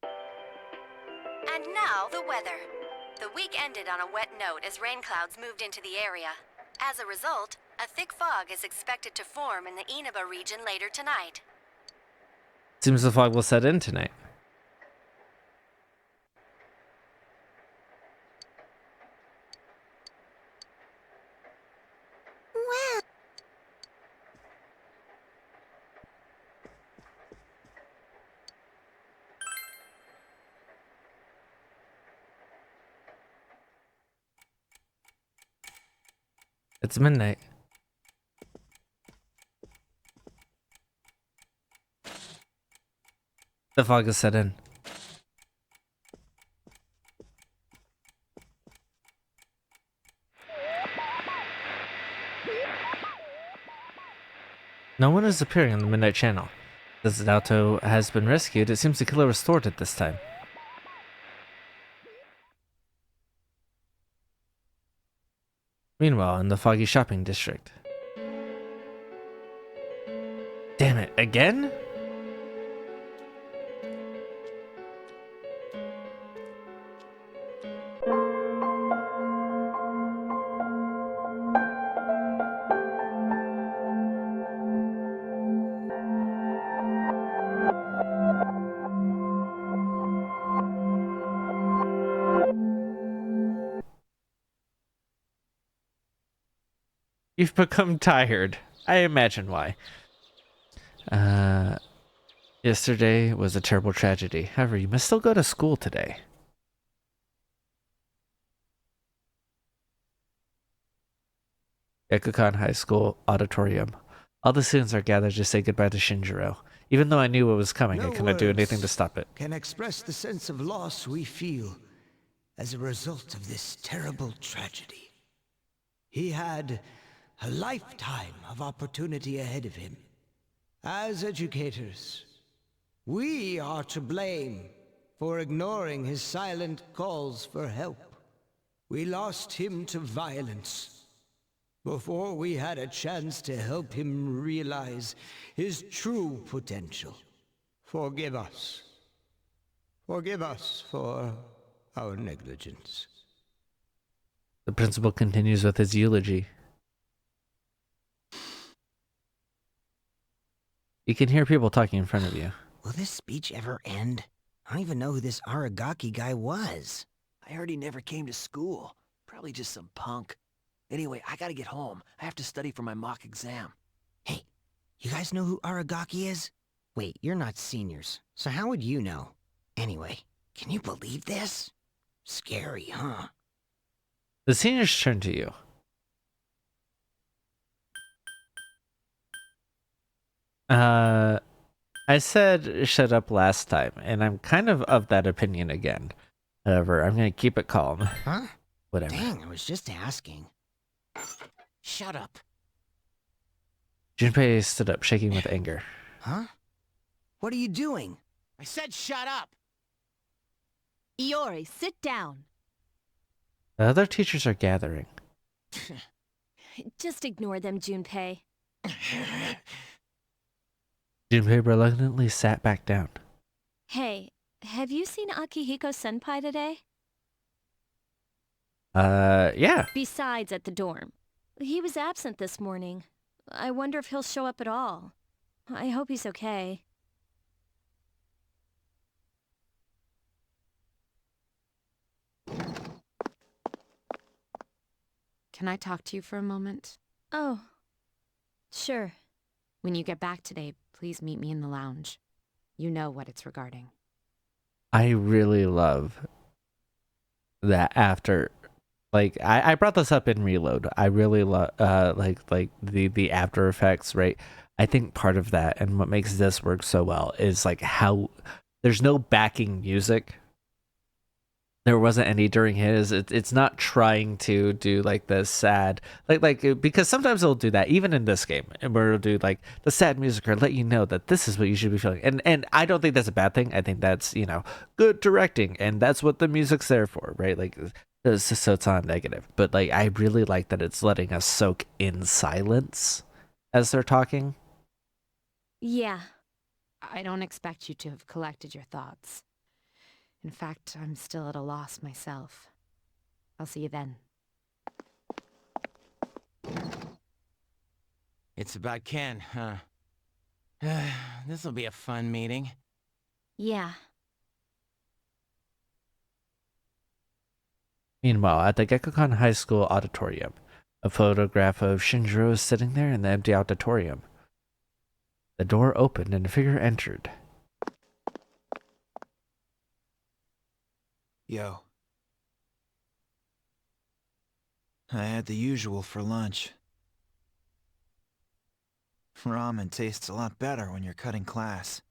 And now the weather. The week ended on a wet note as rain clouds moved into the area. As a result, a thick fog is expected to form in the Inaba region later tonight. Seems the fog will set in tonight. Well, It's midnight. The fog has set in. No one is appearing on the Midnight Channel. As Naoto has been rescued, it seems the killer was thwarted this time. Meanwhile, in the foggy shopping district. Damn it, again? You've become tired. I imagine why. Yesterday was a terrible tragedy. However, you must still go to school today. Yakukan High School Auditorium. All the students are gathered to say goodbye to Shinjiro. Even though I knew what was coming, I couldn't do anything to stop it. Can express the sense of loss we feel as a result of this terrible tragedy. He had a lifetime of opportunity ahead of him. As educators, we are to blame for ignoring his silent calls for help. We lost him to violence before we had a chance to help him realize his true potential. Forgive us. Forgive us for our negligence. The principal continues with his eulogy. You can hear people talking in front of you. Will this speech ever end? I don't even know who this Aragaki guy was. I heard he never came to school. Probably just some punk. Anyway, I gotta get home. I have to study for my mock exam. Hey, you guys know who Aragaki is? Wait, you're not seniors, so how would you know? Anyway, can you believe this? Scary, huh? The seniors turn to you. I said shut up last time, and I'm kind of that opinion again. However, I'm gonna keep it calm. Huh? Whatever. Dang, I was just asking. Shut up. Junpei stood up, shaking with anger. Huh? What are you doing? I said shut up! Iori, sit down. The other teachers are gathering. Just ignore them, Junpei. Junpei reluctantly sat back down. Hey, have you seen Akihiko-senpai today? Yeah. Besides at the dorm. He was absent this morning. I wonder if he'll show up at all. I hope he's okay. can I talk to you for a moment? Oh, sure. When you get back today, please meet me in the lounge. You know what it's regarding. I really love that after, like, I brought this up in Reload. I really love like the after effects, right? I think part of that and what makes this work so well is like how there's no backing music. There wasn't any during his. It's not trying to do like the sad, like because sometimes it'll do that even in this game, where it'll do like the sad music or let you know that this is what you should be feeling. And I don't think that's a bad thing. I think that's, you know, good directing, and that's what the music's there for, right? Like, so it's not negative, but like I really like that it's letting us soak in silence as they're talking. Yeah. I don't expect you to have collected your thoughts. In fact, I'm still at a loss myself. I'll see you then. It's about Ken, huh? This'll be a fun meeting. Yeah. Meanwhile, at the Gekkoukan High School auditorium, a photograph of Shinjiro is sitting there in the empty auditorium. The door opened and a figure entered. Yo. I had the usual for lunch. Ramen tastes a lot better when you're cutting class.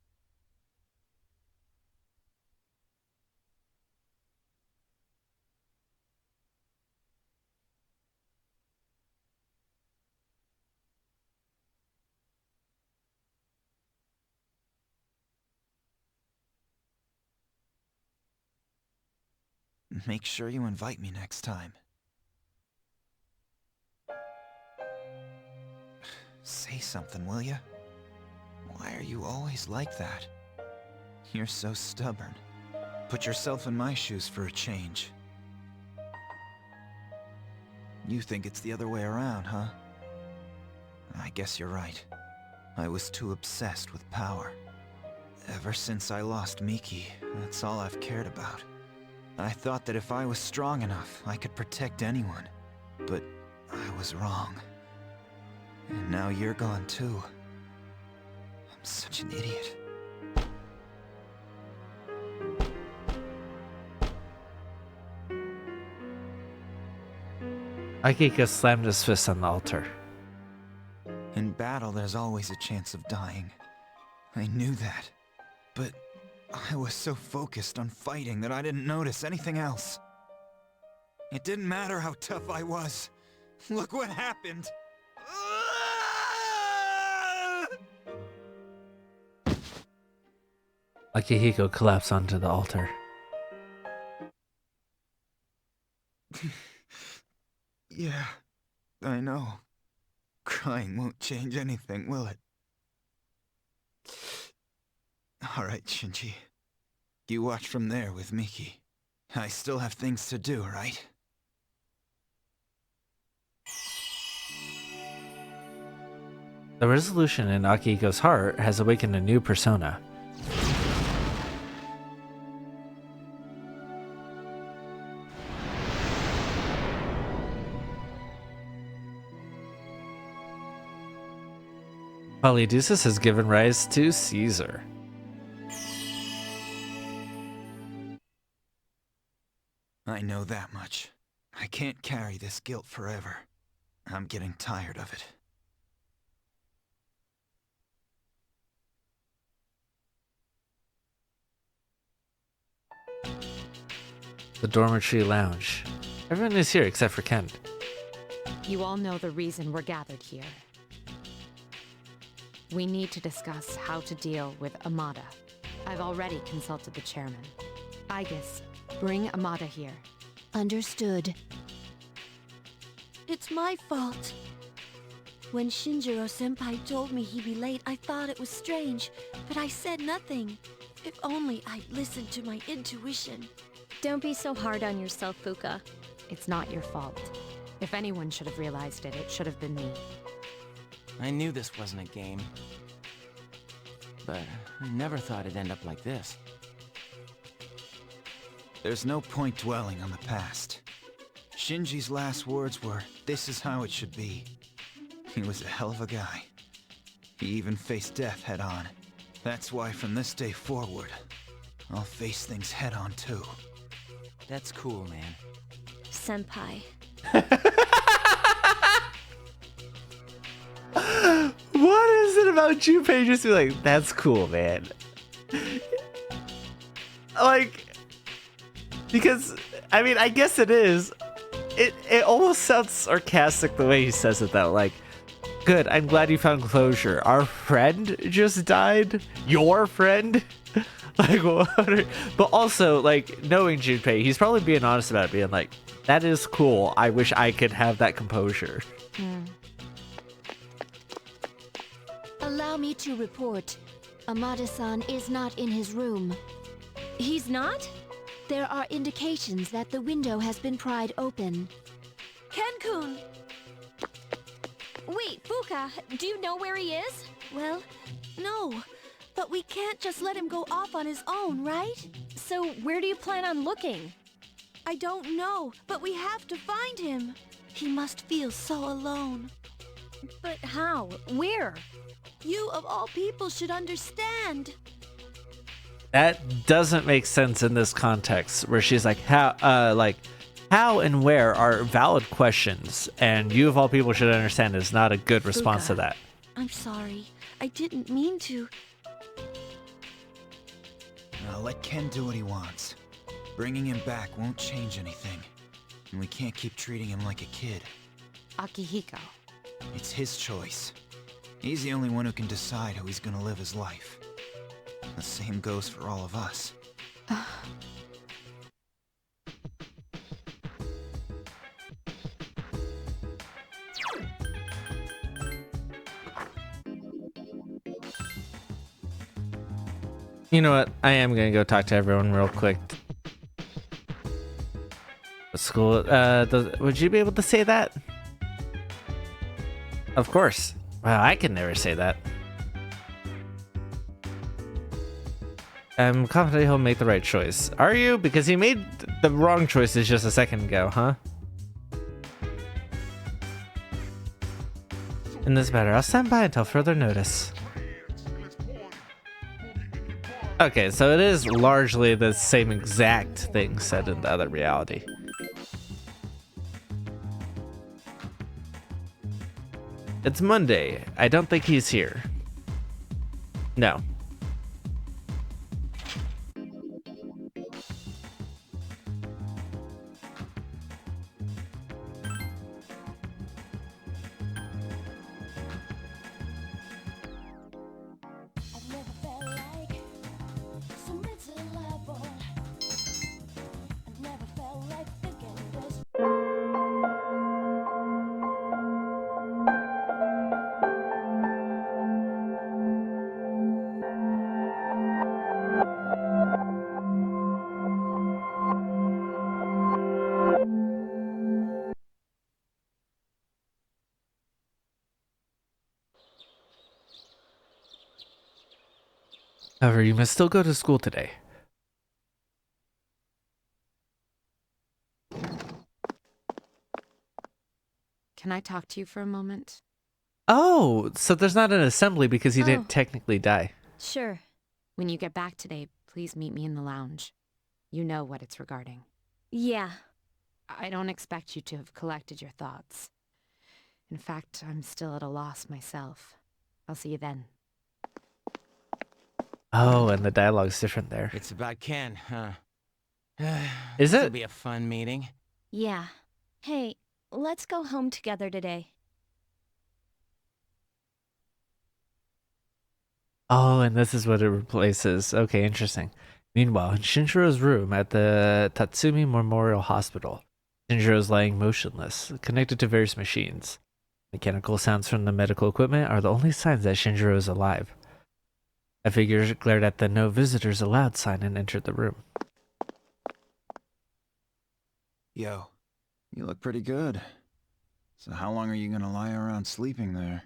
Make sure you invite me next time. Say something, will ya? Why are you always like that? You're so stubborn. Put yourself in my shoes for a change. You think it's the other way around, huh? I guess you're right. I was too obsessed with power. Ever since I lost Miki, that's all I've cared about. I thought that if I was strong enough, I could protect anyone. But I was wrong. And now you're gone too. I'm such an idiot. Akihiko slammed his fist on the altar. In battle, there's always a chance of dying. I knew that. But I was so focused on fighting that I didn't notice anything else. It didn't matter how tough I was. Look what happened! Akihiko collapsed onto the altar. Yeah, I know. Crying won't change anything, will it? Alright, Shinji. You watch from there with Miki. I still have things to do, right? The resolution in Akihiko's heart has awakened a new persona. Polydeuces has given rise to Caesar. I know that much. I can't carry this guilt forever. I'm getting tired of it. The dormitory lounge. Everyone is here except for Ken. You all know the reason we're gathered here. We need to discuss how to deal with Amada. I've already consulted the chairman. Aigis, bring Amada here. Understood. It's my fault. When Shinjiro-senpai told me he'd be late, I thought it was strange, but I said nothing. If only I'd listened to my intuition. Don't be so hard on yourself, Fuka. It's not your fault. If anyone should have realized it, it should have been me. I knew this wasn't a game. But I never thought it'd end up like this. There's no point dwelling on the past. Shinji's last words were, "This is how it should be." He was a hell of a guy. He even faced death head on. That's why from this day forward, I'll face things head on too. That's cool, man. Senpai. What is it about Junpei just be like, that's cool, man? Like, because, I mean, I guess it is. It almost sounds sarcastic the way he says it, though. Like, good, I'm glad you found closure. Our friend just died? Your friend? Like, what but also, like, knowing Junpei, he's probably being honest about it, being like, that is cool. I wish I could have that composure. Allow me to report. Amada-san is not in his room. He's not? There are indications that the window has been pried open. Ken-kun! Wait, Fuka, do you know where he is? Well, no. But we can't just let him go off on his own, right? So where do you plan on looking? I don't know, but we have to find him. He must feel so alone. But how? Where? You of all people should understand. That doesn't make sense in this context, where she's like, how and where are valid questions, and you of all people should understand is not a good response to that. I'm sorry. I didn't mean to. Now let Ken do what he wants. Bringing him back won't change anything. And we can't keep treating him like a kid. Akihiko. It's his choice. He's the only one who can decide how he's gonna live his life. The same goes for all of us. You know what? I am gonna go talk to everyone real quick. School, would you be able to say that? Of course. Well, I can never say that. I'm confident he'll make the right choice. Are you? Because he made the wrong choices just a second ago, huh? In this matter, I'll stand by until further notice. Okay, so it is largely the same exact thing said in the other reality. It's Monday. I don't think he's here. No. However, you must still go to school today. Can I talk to you for a moment? Oh, so there's not an assembly because he didn't technically die. Sure. When you get back today, please meet me in the lounge. You know what it's regarding. Yeah. I don't expect you to have collected your thoughts. In fact, I'm still at a loss myself. I'll see you then. Oh, and the dialogue's different there. It's about Ken, huh? Is it? This'll be a fun meeting. Yeah. Hey, let's go home together today. Oh, and this is what it replaces. Okay, interesting. Meanwhile, in Shinjiro's room at the Tatsumi Memorial Hospital, Shinjiro's lying motionless, connected to various machines. Mechanical sounds from the medical equipment are the only signs that Shinjiro is alive. A figure glared at the "No Visitors Allowed" sign and entered the room. Yo, you look pretty good. So how long are you gonna lie around sleeping there?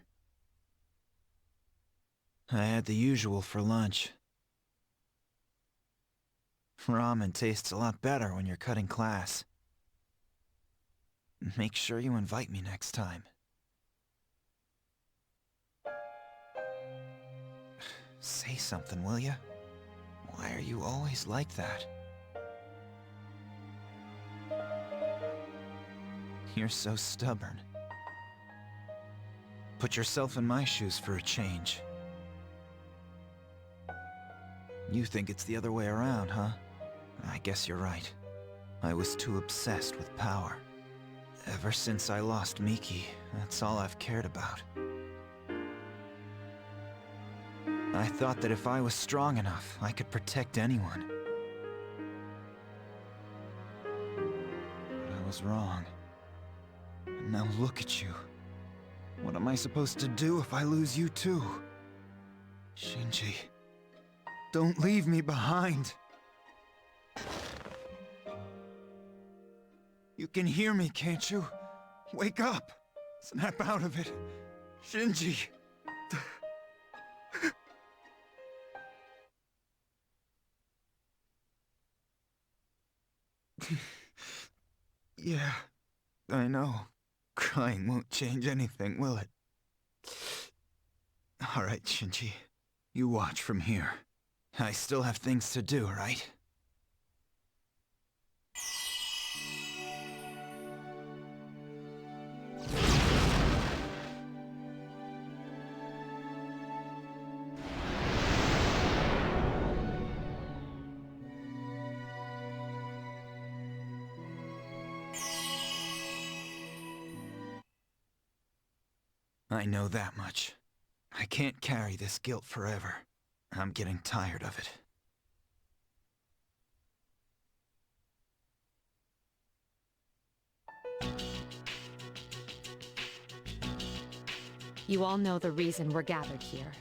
I had the usual for lunch. Ramen tastes a lot better when you're cutting class. Make sure you invite me next time. Say something, will ya? Why are you always like that? You're so stubborn. Put yourself in my shoes for a change. You think it's the other way around, huh? I guess you're right. I was too obsessed with power. Ever since I lost Miki, that's all I've cared about. I thought that if I was strong enough, I could protect anyone. But I was wrong. And now look at you. What am I supposed to do if I lose you too? Shinji, don't leave me behind. You can hear me, can't you? Wake up! Snap out of it! Shinji! Yeah, I know. Crying won't change anything, will it? Alright, Shinji. You watch from here. I still have things to do, right? I know that much. I can't carry this guilt forever. I'm getting tired of it. You all know the reason we're gathered here.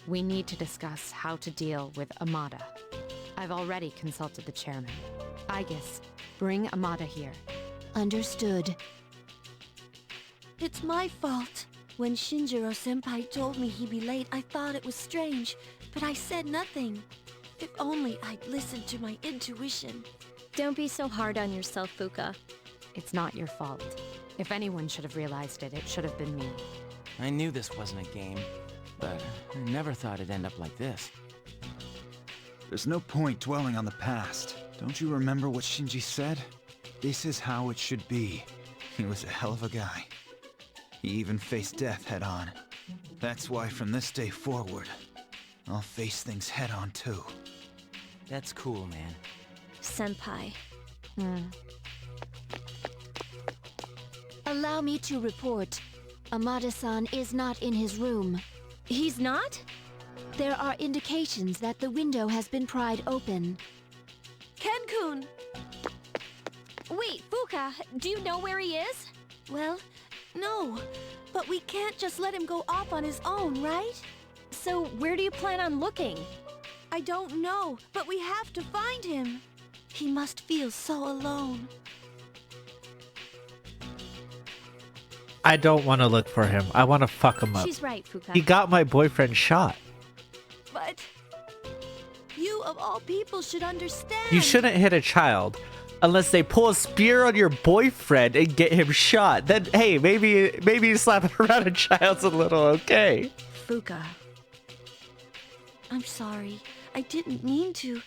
We need to discuss how to deal with Amada. I've already consulted the chairman. Aigis, bring Amada here. Understood. It's my fault. When Shinjiro-senpai told me he'd be late, I thought it was strange, but I said nothing. If only I'd listened to my intuition. Don't be so hard on yourself, Fuka. It's not your fault. If anyone should have realized it, it should have been me. I knew this wasn't a game, but I never thought it'd end up like this. There's no point dwelling on the past. Don't you remember what Shinji said? This is how it should be. He was a hell of a guy. He even faced death head-on. That's why from this day forward, I'll face things head-on too. That's cool, man. Senpai. Allow me to report. Amada-san is not in his room. He's not? There are indications that the window has been pried open. Ken-kun! Wait, Fuka, do you know where he is? Well, no. But we can't just let him go off on his own, right? So where do you plan on looking? I don't know, but we have to find him. He must feel so alone. I don't want to look for him. I want to fuck him up. She's right, Fuka. He got my boyfriend shot. But you of all people should understand. You shouldn't hit a child unless they pull a spear on your boyfriend and get him shot. Then hey, maybe slapping around a child's a little okay. Fuka. I'm sorry. I didn't mean to.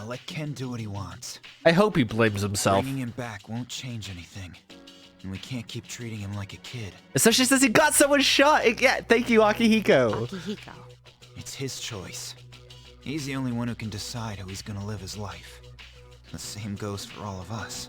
Let Ken do what he wants. I hope he blames himself. Bringing him back won't change anything. And we can't keep treating him like a kid. Especially since he got someone shot. Yeah, thank you, Akihiko. Akihiko. It's his choice. He's the only one who can decide how he's gonna live his life. The same goes for all of us.